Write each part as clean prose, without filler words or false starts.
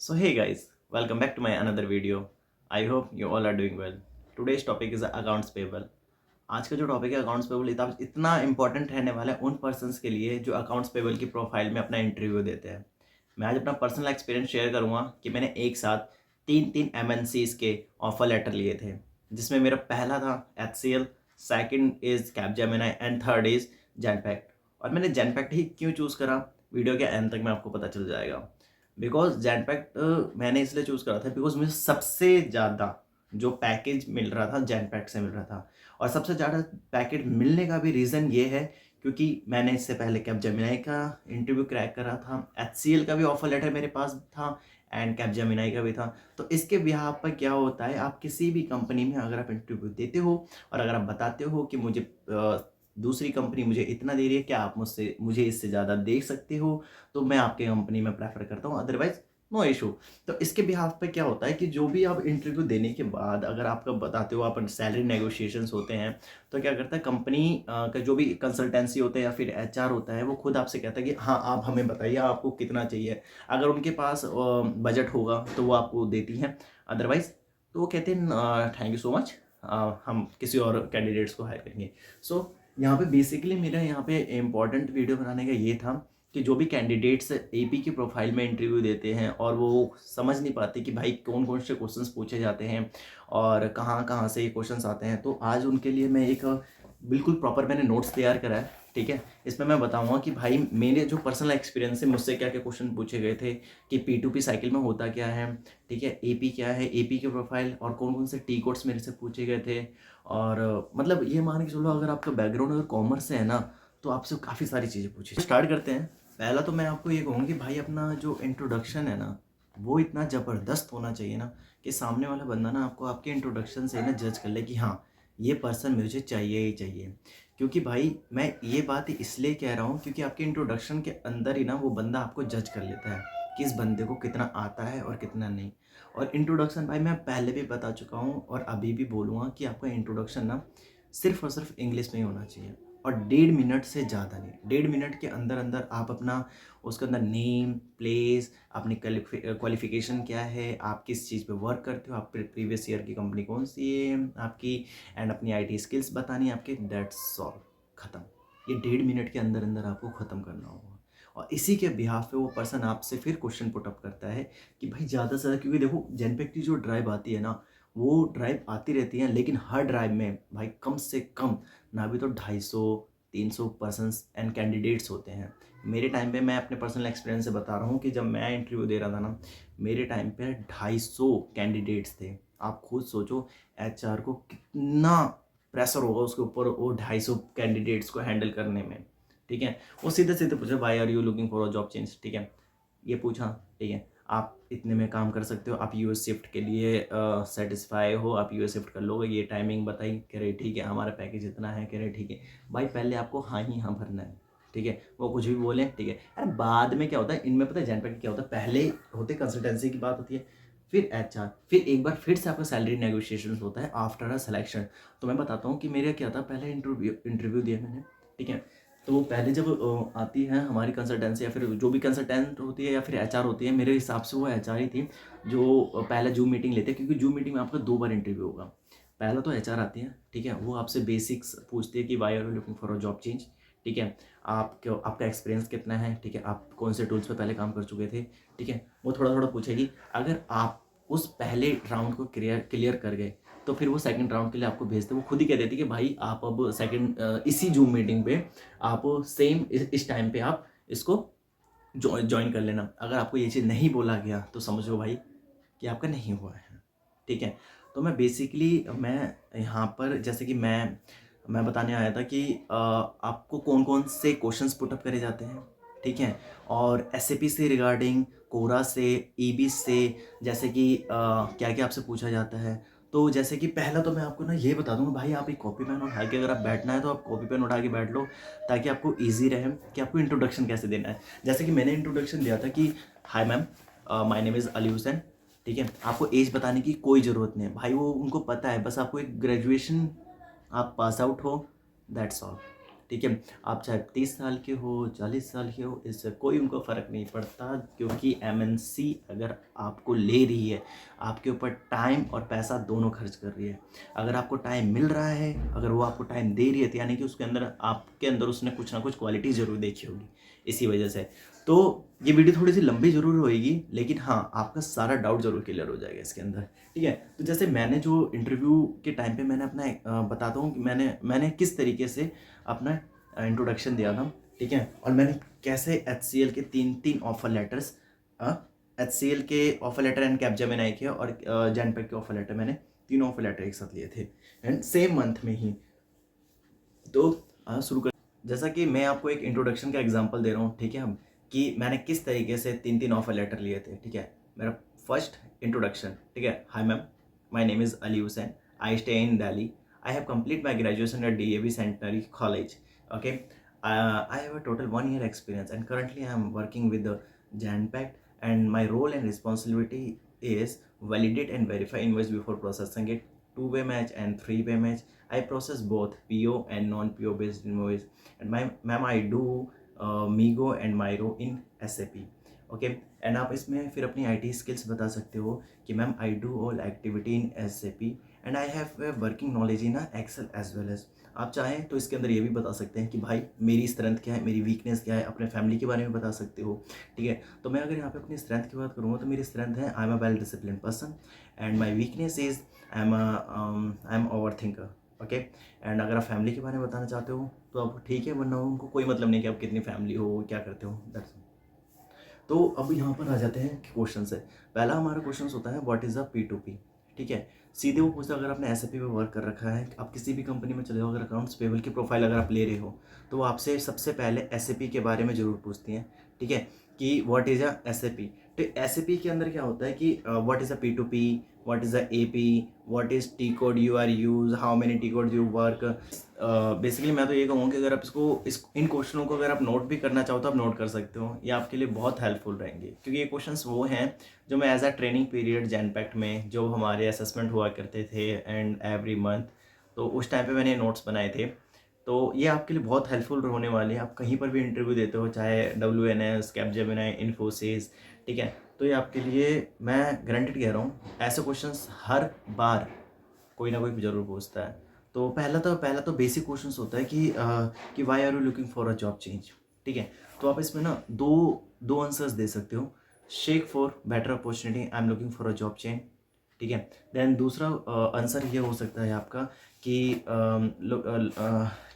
So hey guys, welcome back to my another video. I hope you all are doing well. Today's topic is accounts payable. आज का जो topic है accounts payable इतना important रहने वाला है उन पर्सन्स के लिए जो अकाउंट्स पेबल की प्रोफाइल में अपना इंटरव्यू देते हैं। मैं आज अपना पर्सनल एक्सपीरियंस शेयर करूंगा कि मैंने एक साथ तीन तीन MNCs के ऑफर लेटर लिए थे, जिसमें मेरा पहला था HCL, second is Capgemini and third is Genpact. और मैंने जेनपैक्ट ही क्यों चूज़ करा, वीडियो के एंड तक में आपको पता चल जाएगा। बिकॉज जेनपैक्ट मैंने इसलिए चूज़ करा था बिकॉज मुझे सबसे ज़्यादा जो पैकेज मिल रहा था जेनपैक्ट से मिल रहा था। और सबसे ज़्यादा पैकेज मिलने का भी रीज़न ये है क्योंकि मैंने इससे पहले कैपजेमिनी का इंटरव्यू क्रैक करा था, HCL का भी ऑफर लेटर मेरे पास था एंड कैपजेमिनी का भी था। तो इसके बिहाव पर क्या होता है, आप किसी भी कंपनी में अगर आप इंटरव्यू देते हो और अगर आप बताते हो कि मुझे दूसरी कंपनी मुझे इतना दे रही है, क्या आप मुझे इससे ज़्यादा दे सकते हो, तो मैं आपके कंपनी में प्रेफर करता हूँ, अदरवाइज नो इशू। तो इसके बिहाफ पे क्या होता है कि जो भी आप इंटरव्यू देने के बाद अगर आपका बताते हो आप सैलरी नेगोशिएशंस होते हैं, तो क्या करता है कंपनी का जो भी कंसल्टेंसी होता है या फिर HR होता है वो खुद आपसे कहता है कि हाँ आप हमें बताइए आपको कितना चाहिए। अगर उनके पास बजट होगा तो वो आपको देती हैं, अदरवाइज तो वो कहते हैं थैंक यू सो मच, हम किसी और कैंडिडेट्स को हायर करेंगे। सो यहाँ पे बेसिकली मेरा यहाँ पे इम्पॉर्टेंट वीडियो बनाने का ये था कि जो भी कैंडिडेट्स AP की प्रोफाइल में इंटरव्यू देते हैं और वो समझ नहीं पाते कि भाई कौन कौन से क्वेश्चंस पूछे जाते हैं और कहाँ कहाँ से ये क्वेश्चंस आते हैं, तो आज उनके लिए मैं एक बिल्कुल प्रॉपर मैंने नोट्स तैयार करा है। ठीक है, इसमें मैं बताऊंगा कि भाई मेरे जो पर्सनल एक्सपीरियंस है मुझसे क्या क्या क्वेश्चन पूछे गए थे, कि P2P साइकिल में होता क्या है, ठीक है, AP क्या है, AP की प्रोफाइल और कौन कौन से टी कोड्स मेरे से पूछे गए थे। और मतलब ये मान के चलो अगर आपका बैकग्राउंड अगर कॉमर्स से है ना तो आपसे काफ़ी सारी चीज़ें पूछी। स्टार्ट करते हैं। पहला तो मैं आपको ये कहूँगा कि भाई अपना जो इंट्रोडक्शन है ना वो इतना ज़बरदस्त होना चाहिए ना कि सामने वाला बंदा ना आपको आपके इंट्रोडक्शन से ना जज कर ले कि हाँ ये पर्सन मुझे चाहिए ही चाहिए। क्योंकि भाई मैं ये बात इसलिए कह रहा हूँ क्योंकि आपके इंट्रोडक्शन के अंदर ही ना वो बंदा आपको जज कर लेता है कि इस बंदे को कितना आता है और कितना नहीं। और इंट्रोडक्शन भाई मैं पहले भी बता चुका हूँ और अभी भी बोलूँगा कि आपका इंट्रोडक्शन ना सिर्फ और सिर्फ इंग्लिश में ही होना चाहिए और 1.5 मिनट से ज़्यादा नहीं। 1.5 मिनट के अंदर अंदर आप अपना उसके अंदर नेम, प्लेस, अपनी क्वालिफिकेशन क्या है, आप किस चीज़ पे वर्क करते हो, आप प्रीवियस ईयर की कंपनी कौन सी है आपकी, एंड अपनी IT स्किल्स बतानी है आपके, दैट्स ऑल, ख़त्म। ये 1.5 मिनट के अंदर अंदर आपको ख़त्म करना होगा। और इसी के बिहाफ पे वो पर्सन आपसे फिर क्वेश्चन पुट अप करता है कि भाई ज़्यादा से ज़्यादा, क्योंकि देखो जेनपेक्ट की जो ड्राइव आती है ना वो ड्राइव आती रहती है, लेकिन हर ड्राइव में भाई कम से कम ना भी तो 250-300 पर्सन्स एंड कैंडिडेट्स होते हैं। मेरे टाइम पे मैं अपने पर्सनल एक्सपीरियंस से बता रहा हूँ कि जब मैं इंटरव्यू दे रहा था ना मेरे टाइम पे 250 कैंडिडेट्स थे। आप खुद सोचो HR को कितना प्रेशर होगा उसके ऊपर वो 250 कैंडिडेट्स को हैंडल करने में। ठीक है, वो सीधे सीधे पूछे why are you looking for a job change. ठीक है, ये पूछा, ठीक है, आप इतने में काम कर सकते हो, आप US शिफ्ट के लिए सेटिस्फाई हो, आप US शिफ्ट कर लोगे, ये टाइमिंग बताई, कह रहे ठीक है हमारा पैकेज इतना है, कह रहे ठीक है। भाई पहले आपको हाँ ही हाँ भरना है, ठीक है, वो कुछ भी बोले, ठीक है। अरे बाद में क्या होता है इनमें, पता है जेनपैक्ट क्या होता है, पहले होते कंसल्टेंसी की बात होती है, फिर HR, फिर एक बार फिर से आपका सैलरी नेगोशिएशन होता है आफ्टर अ सिलेक्शन। तो मैं बताता हूँ कि मेरा क्या था, पहले इंटरव्यू दिया मैंने, ठीक है। तो पहले जब आती है हमारी कंसल्टेंसी या फिर जो भी कंसल्टेंट होती है या फिर HR होती है, मेरे हिसाब से वो HR ही थी जो पहले जूम मीटिंग लेते हैं, क्योंकि जूम मीटिंग में आपका 2 बार इंटरव्यू होगा। पहला तो HR आती है, ठीक है, वो आपसे बेसिक्स पूछती है कि why are you looking for a job change, ठीक है, आपका एक्सपीरियंस कितना है, ठीक है, आप कौन से टूल्स पे पहले काम कर चुके थे, ठीक है, वो थोड़ा थोड़ा पूछेगी। अगर आप उस पहले राउंड को क्लियर कर गए तो फिर वो सेकंड राउंड के लिए आपको भेजते, वो खुद ही कह देती कि भाई आप अब सेकंड इसी जूम मीटिंग पे आप सेम इस टाइम पे आप इसको ज्वाइन कर लेना। अगर आपको ये चीज़ नहीं बोला गया तो समझ लो भाई कि आपका नहीं हुआ है, ठीक है। तो मैं बेसिकली मैं यहाँ पर जैसे कि मैं बताने आया था कि आपको कौन कौन से क्वेश्चंस पुटअप करे जाते हैं, ठीक है, और SAP से रिगार्डिंग, कोरा से, EB से, जैसे कि क्या क्या आपसे पूछा जाता है। तो जैसे कि पहला तो मैं आपको ना ये बता दूंगा भाई, आप एक कॉपी पेन उठा के अगर आप बैठना है तो आप कॉपी पेन उठा के बैठ लो, ताकि आपको ईजी रहे कि आपको इंट्रोडक्शन कैसे देना है। जैसे कि मैंने इंट्रोडक्शन दिया था कि हाय ma'am, my name is Ali Hussain, ठीक है, आपको एज बताने की कोई ज़रूरत नहीं है भाई, वो उनको पता है, बस आपको एक ग्रेजुएशन आप पास आउट हो, दैट्स ऑल। ठीक है। आप चाहे 30 साल के हो, 40 साल के हो, इससे कोई उनको फ़र्क नहीं पड़ता, क्योंकि एमएनसी अगर आपको ले रही है, आपके ऊपर टाइम और पैसा दोनों खर्च कर रही है। अगर आपको टाइम मिल रहा है, अगर वो आपको टाइम दे रही है, तो यानी कि उसके अंदर, आपके अंदर उसने कुछ ना कुछ क्वालिटी ज़रूर देखी होगी, इसी वजह से। तो ये वीडियो थोड़ी सी लंबी ज़रूर होएगी, लेकिन हाँ, आपका सारा डाउट ज़रूर क्लियर हो जाएगा इसके अंदर, ठीक है। तो जैसे मैंने जो इंटरव्यू के टाइम पे मैंने अपना बताता हूँ कि मैंने किस तरीके से अपना इंट्रोडक्शन दिया था, ठीक है। और मैंने कैसे HCL के तीन ऑफर लेटर्स, HCL के ऑफर लेटर एंड कैपजेमिनी के और जेनपेक के ऑफर लेटर, मैंने तीनों ऑफर लेटर एक साथ लिए थे एंड सेम मंथ में ही। तो शुरू कर, जैसा कि मैं आपको एक इंट्रोडक्शन का एग्जांपल दे रहा हूँ, ठीक है, हम कि मैंने किस तरीके से तीन ऑफर लेटर लिए थे, ठीक है। मेरा फर्स्ट इंट्रोडक्शन, ठीक है। Hi ma'am, my name is Ali Hussain, I stay in Delhi, I have complete my graduation at DAV centenary college, okay. I have a total 1 year experience and currently I am working with the Janpact, and my role and responsibility is validate and verify invoice before processing it, two-way match and three-way match. I process both PO and non-PO based invoice, and ma'am I do Migo and Myro in SAP, okay. And आप इसमें फिर अपनी IT skills बता सकते हो कि ma'am I do all activity in SAP and I have working knowledge in excel as well as. आप चाहें तो इसके अंदर ये भी बता सकते हैं कि भाई मेरी स्ट्रेंथ क्या है, मेरी वीकनेस क्या है, अपने फैमिली के बारे में बता सकते हो, ठीक है। तो मैं अगर यहाँ पे अपनी स्ट्रेंथ की बात करूँगा, तो मेरी स्ट्रेंथ है I am a well discipline person and my weakness is I am over thinker, okay. And अगर आप फैमिली के बारे में बताना चाहते हो तो आप ठीक है, वरना उनको कोई मतलब नहीं कि आप कितनी फैमिली हो, क्या करते हो, दैट्स। तो अब यहाँ पर आ जाते हैं क्वेश्चन से। पहला हमारा क्वेश्चन होता है व्हाट इज़ अ P2P, ठीक है। सीधे वो पूछता है, अगर आपने SAP पे वर्क कर रखा है, आप किसी भी कंपनी में चले जाओ, अगर अकाउंट्स पेबल की प्रोफाइल अगर आप ले रहे हो, तो वो आपसे सबसे पहले SAP के बारे में ज़रूर पूछती हैं, ठीक है, कि व्हाट इज़ अ SAP। तो SAP के अंदर क्या होता है कि what is a P2P, what is a AP, what is T code you are use, how many T code you work. Basically मैं तो ये कहूँगा कि अगर आप इन क्वेश्चनों को अगर आप नोट भी करना चाहो तो आप नोट कर सकते हो, ये आपके लिए बहुत हेल्पफुल रहेंगे, क्योंकि ये क्वेश्चंस वो हैं जो मैं as a training period Genpact में, जो हमारे असेसमेंट हुआ करते थे एंड एवरी मंथ, तो उस टाइम पे मैंने नोट्स बनाए थे। तो ये आपके लिए बहुत हेल्पफुल होने वाले हैं। आप कहीं पर भी इंटरव्यू देते हो, चाहे WNS, कैपजेमिनी, इन्फोसिस, ठीक है, तो ये आपके लिए मैं गारंटेड कह रहा हूँ, ऐसे क्वेश्चंस हर बार कोई ना कोई ज़रूर पूछता है। तो पहला तो बेसिक क्वेश्चंस होता है कि why are you looking for a job change, ठीक है। तो आप इसमें ना दो आंसर्स दे सकते हो, shake for better opportunity, I am looking for a job change, ठीक है। देन दूसरा आंसर ये हो सकता है आपका कि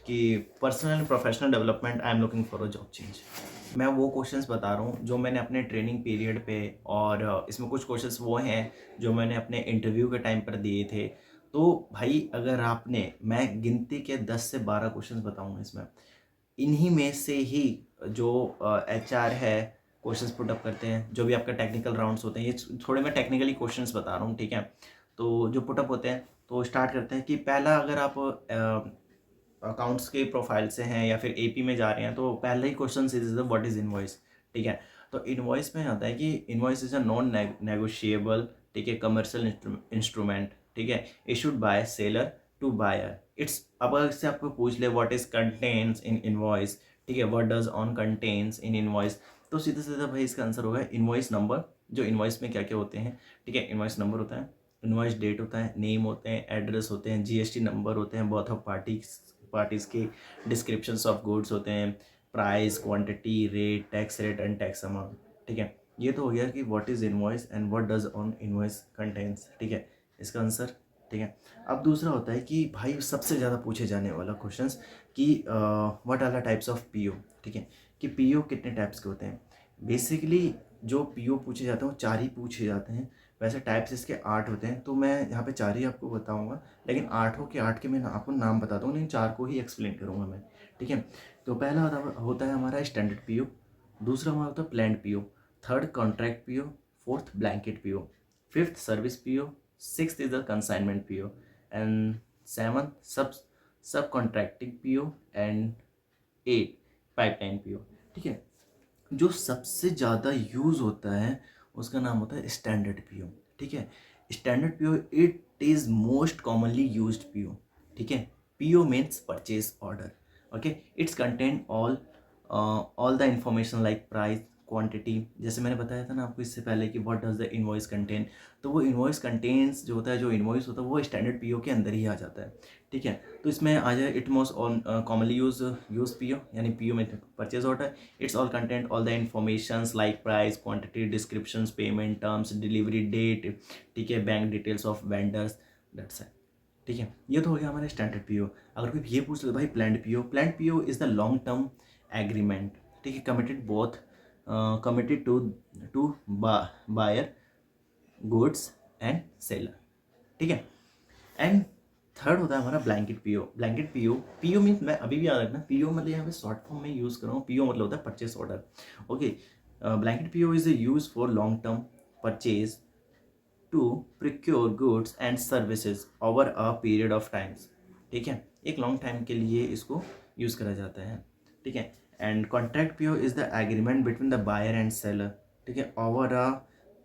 कि personal and professional development, I am looking for a job change. मैं वो क्वेश्चंस बता रहा हूँ जो मैंने अपने ट्रेनिंग पीरियड पे, और इसमें कुछ क्वेश्चंस वो हैं जो मैंने अपने इंटरव्यू के टाइम पर दिए थे। तो भाई अगर आपने, मैं गिनती के 10 से 12 क्वेश्चंस बताऊंगा इसमें, इन्हीं में से ही जो HR है क्वेश्चंस पुट अप करते हैं, जो भी आपका टेक्निकल राउंड्स होते हैं, ये थोड़े मैं टेक्निकली क्वेश्चंस बता रहा हूँ, ठीक है। तो जो पुटअप होते हैं, तो स्टार्ट करते हैं कि पहला, अगर आप अकाउंट्स के प्रोफाइल से हैं या फिर AP में जा रहे हैं, तो पहला ही question is the what is invoice, ठीक है। तो इनवॉइस में आता है कि invoice is a non negotiable, ठीक है, कमर्शियल इंस्ट्रूमेंट, ठीक है, issued by seller to buyer. It's, अब अगर से आपको पूछ ले what is contents in invoice, ठीक है, what does on contents in invoice, तो सीधा सीधा भाई इसका आंसर होगा इनवॉइस नंबर। जो इनवॉइस में क्या क्या होते हैं, ठीक है, इनवॉइस नंबर होता है, इनवॉइस डेट होता है, नेम होते हैं, एड्रेस होते हैं, GST नंबर होते हैं, बोथ ऑफ पार्टीज के डिस्क्रिप्शंस ऑफ गुड्स होते हैं, price, quantity, rate, tax rate and tax amount, ठीक है। ये तो हो गया कि what is invoice and what does on invoice contains, ठीक है, इसका आंसर, ठीक है। अब दूसरा होता है कि भाई सबसे ज़्यादा पूछे जाने वाला क्वेश्चंस कि what are the types of PO, ठीक है, कि PO कितने टाइप्स के होते हैं। बेसिकली जो PO पूछे जाते हैं वो 4 ही पूछे जाते हैं, वैसे टाइप्स इसके 8 होते हैं, तो मैं यहाँ पे 4 ही आपको बताऊँगा, लेकिन 8 के 8 के मैं आपको नाम बताता हूँ, लेकिन 4 को ही एक्सप्लेन करूँगा मैं, ठीक है। तो पहला होता है हमारा स्टैंडर्ड PO, दूसरा हमारा होता है planned PO, third contract PO, fourth blanket PO, fifth service PO, sixth is the consignment PO, and seventh sub contracting PO, and 8 pipeline PO, ठीक है। जो सबसे ज़्यादा यूज़ होता है उसका नाम होता है स्टैंडर्ड PO, ठीक है। Standard PO it is most commonly used PO, ठीक है। PO means purchase order. Okay, it's content all the information like price, quantity. जैसे मैंने बताया था ना आपको इससे पहले कि what does the invoice contain, तो वो इनवॉइस कंटेंट्स जो होता है, जो इनवॉइस होता है वो स्टैंडर्ड पीओ के अंदर ही आ जाता है। ठीक है, तो इसमें आ जाए it most commonly use PO, यानी पीओ में purchase order. It's all content all the informations like price, quantity, descriptions, payment terms, delivery date, ठीक है, bank details of vendors, that's it. ठीक है, ये तो हो गया हमारे स्टैंडर्ड पीओ। अगर कोई ये पूछ ले भाई planned PO, planned PO is the long term agreement, ठीक है, committed both committed to buyer goods and seller. ठीक है, एंड थर्ड होता है हमारा blanket PO. Blanket PO, PO means, मैं अभी भी याद रखना, पीओ मतलब यहाँ पे शॉर्ट फॉर्म में यूज़ कर रहा हूँ। पीओ मतलब होता है purchase order. Okay, blanket PO is use for long term purchase to procure goods and services over a period of times. ठीक है, एक लॉन्ग टाइम के लिए इसको यूज़ करा जाता है। ठीक है, and contract PO is the agreement between the buyer and seller, ठीक है, ओवर अ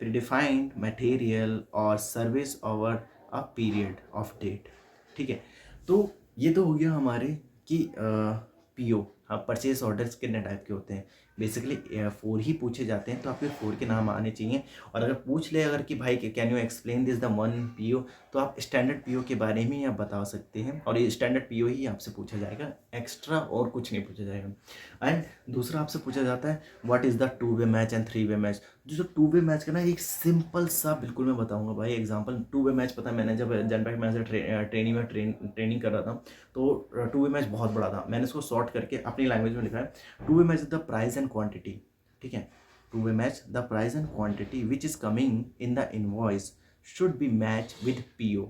प्रीडिफाइंड मटेरियल और service over a period of date. ठीक है, तो ये तो हो गया हमारे कि पीओ। हाँ, परचेज ऑर्डर्स कितने टाइप के होते हैं, बेसिकली 4 ही पूछे जाते हैं, तो आपके 4 के नाम आने चाहिए। और अगर पूछ ले अगर कि भाई can you explain this the one PO, तो आप स्टैंडर्ड पीओ के बारे में आप बता सकते हैं, और ये स्टैंडर्ड पीओ ही आपसे पूछा जाएगा, एक्स्ट्रा और कुछ नहीं पूछा जाएगा। एंड दूसरा आपसे पूछा जाता है what is the 2 way match and 3 way match. जो 2 वे मैच का ना, एक सिंपल सा बिल्कुल मैं बताऊंगा भाई एग्जांपल। 2 वे मैच पता है, मैंने जब जनपैक में ट्रेनिंग कर रहा था, तो 2 वे मैच बहुत बड़ा था, मैंने इसको शॉर्ट करके अपनी लैंग्वेज में लिखा है। 2 way match the price and quantity. ठीक है, 2 way match the price and quantity which is coming in the invoice should be match with PO.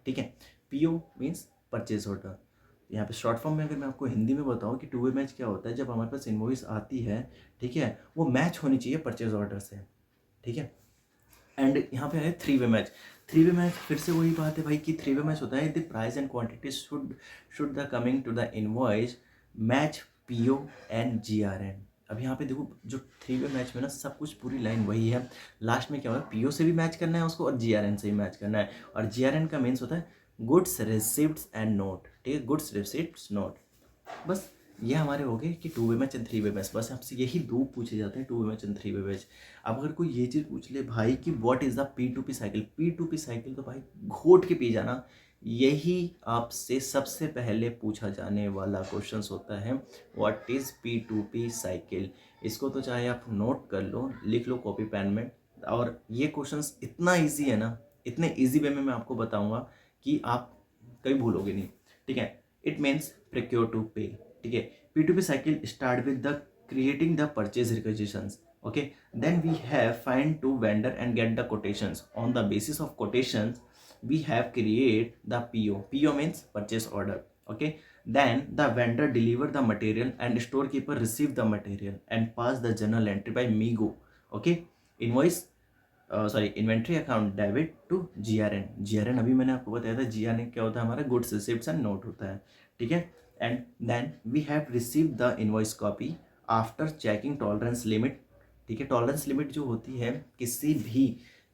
ठीक है, पीओ मीन्स परचेज ऑर्डर। यहाँ पे शॉर्ट फॉर्म में अगर मैं आपको हिंदी में बताऊँ कि 2 वे मैच क्या होता है, जब हमारे पास इनवॉइस आती है, ठीक है, वो मैच होनी चाहिए परचेज ऑर्डर से। ठीक है, एंड यहाँ पे है 3 वे मैच। 3 वे मैच फिर से वही बात है भाई कि 3 वे मैच होता है the price and quantity should the coming to the invoice match PO and GRN. अब यहाँ पे देखो, जो 3 वे मैच में ना सब कुछ पूरी लाइन वही है, लास्ट में क्या होगा, पीओ से भी मैच करना है उसको और जीआरएन से भी मैच करना है। और जीआरएन का मीन्स होता है गुड्स रिसिप्ट्स एंड नोट। ठीक है, गुड्स रिसिप्ट्स नोट। बस ये हमारे हो गए कि 2 way match and 3 way match. बस आपसे यही 2 पूछे जाते हैं, 2 way match and 3 way match. अब अगर कोई ये चीज़ पूछ ले भाई कि what is the P2P cycle, P2P cycle तो भाई घोट के पी जाना, यही आपसे सबसे पहले पूछा जाने वाला क्वेश्चन होता है, व्हाट इज़ P2P साइकिल। इसको तो चाहे आप नोट कर लो, लिख लो कॉपी पेन में। और ये क्वेश्चन इतना ईजी है ना, इतने ईजी वे में मैं आपको बताऊंगा कि आप कभी भूलोगे नहीं। ठीक है, इट मीन्स प्रिक्योर टू पे। ठीक है, P2P cycle start with the creating the purchase requisitions. Okay, then we have find to vendor and get the quotations. On the basis of quotations we have create the PO means purchase order. Okay, then the vendor deliver the material and storekeeper receive the material and pass the journal entry by MIGO. Okay, invoice inventory account debit to GRN अभी मैंने आपको बताया था, GRN क्या होता है, हमारा goods receipts and note होता है। ठीक है, and then we have receive the invoice copy after checking tolerance limit. ठीक है, टॉलरेंस लिमिट जो होती है किसी भी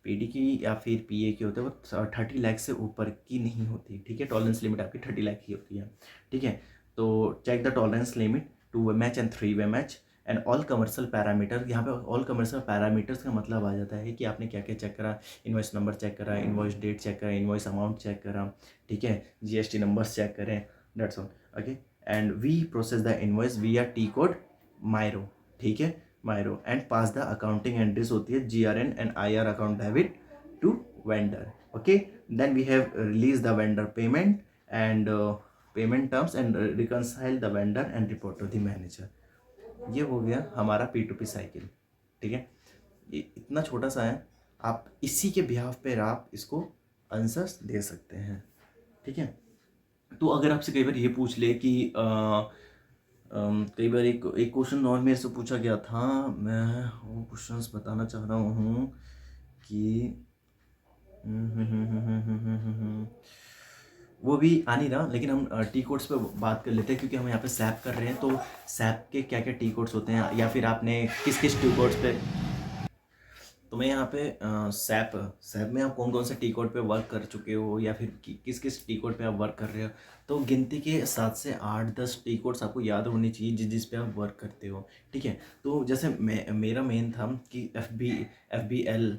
PD की या फिर PA की होती है, वो 30 लाख से ऊपर की नहीं होती। ठीक है, टॉलरेंस लिमिट आपकी 30 लाख की होती है। ठीक है, तो check the tolerance limit 2 way match and 3 way match and all commercial parameter. यहाँ पे ऑल कमर्शियल पैरामीटर्स का मतलब आ जाता है कि आपने क्या क्या चेक करा, इनवॉइस नंबर चेक करा, इनवॉइस डेट चेक करा, इनवॉइस अमाउंट चेक करा, ठीक है, GST नंबर्स चेक करें, that's all. Okay, and we process the invoice via T code MIRO. ठीक है, MIRO and pass the accounting entries होती है GRN and IR account debit to vendor. Okay, then we have release the vendor payment and payment terms and reconcile the vendor and report to the manager. ये हो गया हमारा P2P cycle. ठीक है, ये इतना छोटा सा है, आप इसी के बिहाफ पर आप इसको आंसर्स दे सकते हैं। ठीक है, तो अगर आपसे कई बार ये पूछ ले कि कई बार एक क्वेश्चन और मेरे से पूछा गया था, मैं वो क्वेश्चंस बताना चाह रहा हूँ कि वो भी आ नहीं रहा, लेकिन हम टी कोड्स पे बात कर लेते हैं क्योंकि हम यहाँ पे सैप कर रहे हैं। तो सैप के क्या क्या टी कोड्स होते हैं, या फिर आपने किस किस टी कोड्स पे, तो मैं यहाँ पे सैप सैप में आप कौन कौन से टी कोड पे वर्क कर चुके हो या फिर किस किस टी कोड पे आप वर्क कर रहे हो, तो गिनती के 7 से 8-10 टी कोड्स आपको याद होनी चाहिए जिस पे आप वर्क करते हो, ठीक है। तो जैसे मेरा मेन था कि FBL,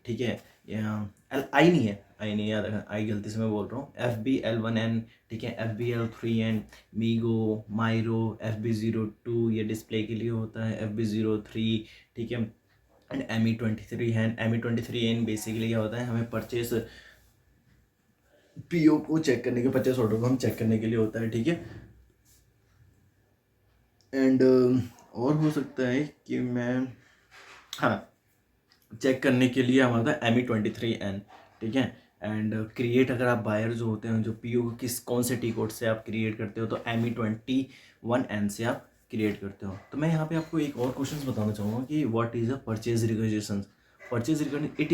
ठीक है, एल आई नहीं है, आई नहीं याद रखना, आई गलती से मैं बोल रहा हूँ, FBL1N, ठीक है, FBL3N, मीगो, माइरो, FB02 ये डिस्प्ले के लिए होता है, FB03, ठीक है, एंड ME23 है। ME23N बेसिकली क्या होता है, हमें परचेस पीओ को चेक करने के, परचेस ऑर्डर को हम चेक करने के लिए होता है, ठीक है। एंड और हो सकता है कि मैं, हाँ, चेक करने के लिए हमारा था ME23N, ठीक है। एंड क्रिएट, अगर आप बायर जो होते हैं जो पीओ को किस कौन से टी कोड से आप क्रिएट करते हो, तो ME21N से आप क्रिएट करते हो। तो मैं यहाँ पे आपको एक और क्वेश्चन बताना चाहूँगा कि what is a purchase requisition. Purchase requisition, it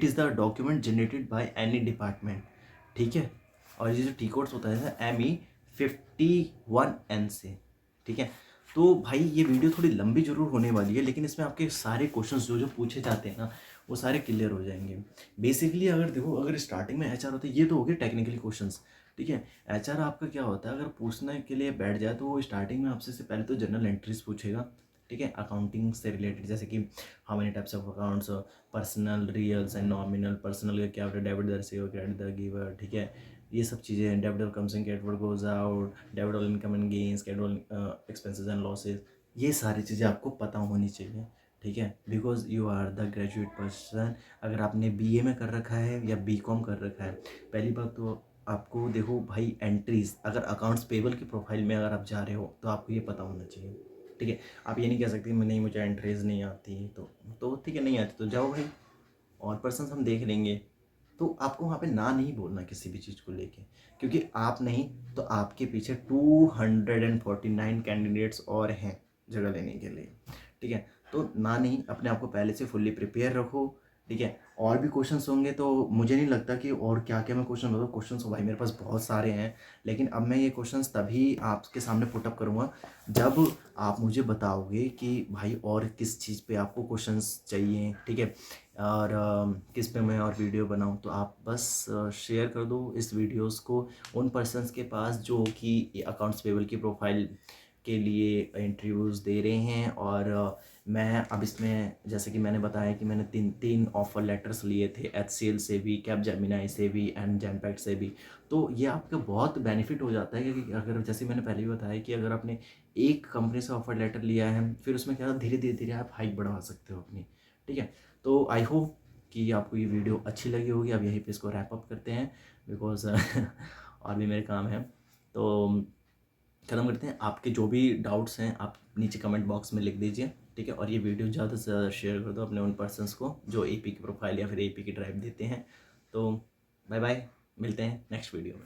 is the document generated by any department, ठीक है। और ये जो टी कोड्स होता है ME51N से, ठीक है। तो भाई ये वीडियो थोड़ी लंबी जरूर होने वाली है, लेकिन इसमें आपके सारे क्वेश्चंस जो जो पूछे जाते हैं ना, वो सारे क्लियर हो जाएंगे। बेसिकली अगर देखो, अगर स्टार्टिंग में एचआर होता है, ये तो हो गए टेक्निकली क्वेश्चंस, ठीक है। एचआर आपका क्या होता है, अगर पूछने के लिए बैठ जाए तो वो स्टार्टिंग में आपसे से पहले तो जनरल एंट्रीज पूछेगा, ठीक है, अकाउंटिंग से रिलेटेड, जैसे कि how many types of accounts, personal, reals and nominal. Personal का क्या होता है, debit the receiver, credit the giver, ठीक है, ये सब चीज़ें हैं। Debit comes in, credit goes out, debit income and gains, credit expenses and losses, ये सारी चीज़ें आपको पता होनी चाहिए, ठीक है, because you are the graduate person. अगर आपने बीए में कर रखा है या बीकॉम कर रखा है, पहली बात तो आपको देखो भाई, एंट्रीज, अगर अकाउंट्स पेबल की प्रोफाइल में अगर आप जा रहे हो तो आपको ये पता होना चाहिए, ठीक है। आप ये नहीं कह सकते नहीं मुझे एंट्रीज नहीं आती, तो ठीक है, नहीं आती तो जाओ भाई, और पर्सन हम देख लेंगे। तो आपको वहाँ पे ना नहीं बोलना किसी भी चीज़ को लेके, क्योंकि आप नहीं तो आपके पीछे 249 कैंडिडेट्स और हैं जगह लेने के लिए, ठीक है। तो ना नहीं, अपने आप को पहले से फुल्ली प्रिपेयर रखो, ठीक है। और भी क्वेश्चंस होंगे तो मुझे नहीं लगता कि और क्या क्या मैं क्वेश्चन बताऊँ, क्वेश्चंस भाई मेरे पास बहुत सारे हैं, लेकिन अब मैं ये क्वेश्चंस तभी आपके सामने पुटअप करूँगा जब आप मुझे बताओगे कि भाई और किस चीज़ पे आपको क्वेश्चंस चाहिए, ठीक है, और किस पे मैं और वीडियो बनाऊं। तो आप बस शेयर कर दो इस वीडियोस को उन पर्सन्स के पास जो कि अकाउंट्स पेबल की प्रोफाइल के लिए इंटरव्यूज़ दे रहे हैं। और मैं अब इसमें, जैसे कि मैंने बताया कि मैंने तीन ऑफ़र लेटर्स लिए थे, HCL से भी, कैपजेमिनी से भी एंड जेनपैक्ट से भी। तो ये आपका बहुत बेनिफिट हो जाता है कि अगर, जैसे मैंने पहले भी बताया कि अगर आपने एक कंपनी से ऑफ़र लेटर लिया है, फिर उसमें क्या धीरे धीरे धीरे आप हाइक बढ़वा सकते हो अपनी, ठीक है। तो आई होप कि आपको ये वीडियो अच्छी लगी होगी। अब यहीं पे इसको रैप अप करते हैं, बिकॉज और भी मेरे काम है, तो ख़त्म करते हैं। आपके जो भी डाउट्स हैं आप नीचे कमेंट बॉक्स में लिख दीजिए, ठीक है। और ये वीडियो ज़्यादा से ज़्यादा शेयर कर दो अपने उन पर्सन्स को जो AP की प्रोफाइल या फिर AP की ड्राइव देते हैं। तो बाय बाय, मिलते हैं नेक्स्ट वीडियो में।